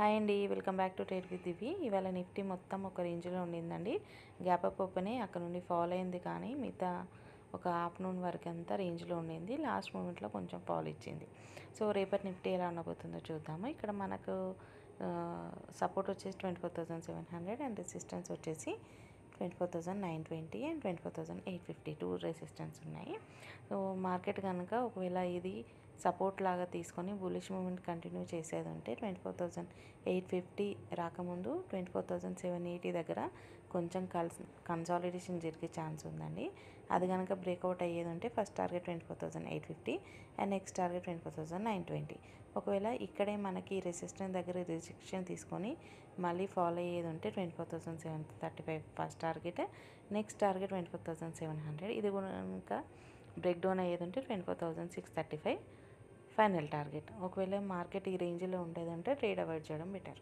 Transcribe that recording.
Hi అండి, welcome back to trade with Divi. ఇవాళ Nifty మొత్తం ఒక రేంజ్లో ఉండిందండి. గ్యాప్ అప్ ఓపెనే అక్కడ నుండి ఫాల్ అయింది, కానీ మిగతా ఒక ఆఫ్టర్నూన్ వరకు అంతా రేంజ్లో ఉండింది. లాస్ట్ మూమెంట్లో కొంచెం ఫాల్ ఇచ్చింది. సో రేపటి నిఫ్టీ ఎలా ఉండబోతుందో చూద్దాము. ఇక్కడ మనకు సపోర్ట్ వచ్చేసి 24,700 అండ్ రెసిస్టెన్స్ వచ్చేసి 24,920 అండ్ 24,852 రెసిస్టెన్స్ ఉన్నాయి. సో మార్కెట్ కనుక ఒకవేళ ఇది సపోర్ట్ లాగా తీసుకొని బులిష్ మూమెంట్ కంటిన్యూ చేసేది ఉంటే 24,850 రాకముందు 24,780 దగ్గర కొంచెం కన్సాలిడేషన్ జరిగే ఛాన్స్ ఉందండి. అది కనుక బ్రేక్అవుట్ అయ్యేది ఉంటే first target 24,850 and next target 24,920. ఒకవేళ ఇక్కడే మనకి రెసిస్టెన్స్ దగ్గర రిజెక్షన్ తీసుకొని మళ్ళీ ఫాలో అయ్యేది ఉంటే 24,735 ఫస్ట్ టార్గెట్, నెక్స్ట్ టార్గెట్ 24,700. ఇది కనుక బ్రేక్ డౌన్ అయ్యేది ఉంటే 24,635 ఫైనల్ టార్గెట్. ఒకవేళ మార్కెట్ ఈ రేంజ్లో ఉండేదంటే ట్రేడ్ అవాయిడ్ చేయడం బెటర్.